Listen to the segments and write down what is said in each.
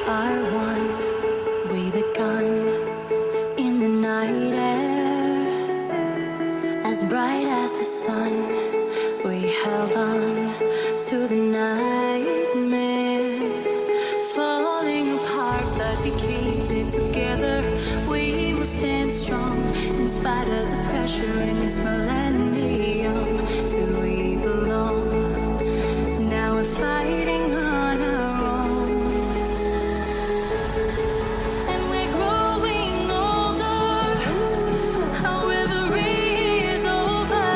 are one. We begun in the night air, as bright as the sun. We held on through the nightmare, falling apart, but we keep it together. We will stand strong in spite of the pressure in this millennium. Do we belong? Now we're fighting on our own, and we're growing older. However, it is over.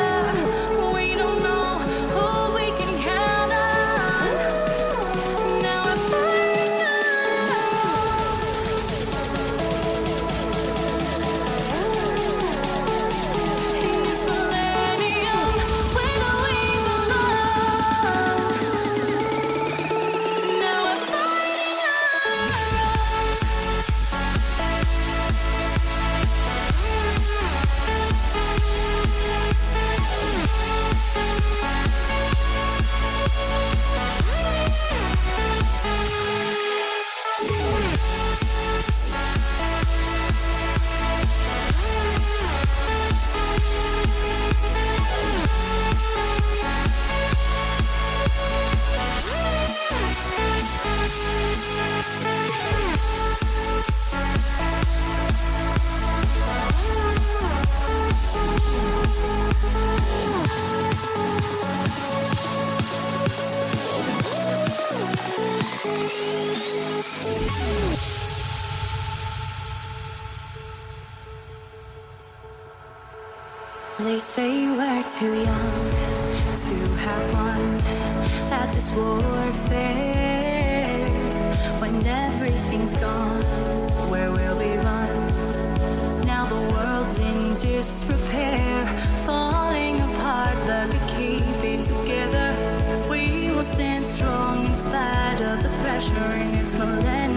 We don't know who we can count on. Now we're fighting on our own. In this millennium, where do we belong? Now we're fighting on our They say we're too young to have won at this warfare. When everything's gone, where will we run? Now the world's in disrepair, falling apart, but we keep it together. We will stand strong in spite of the pressure in this millennium.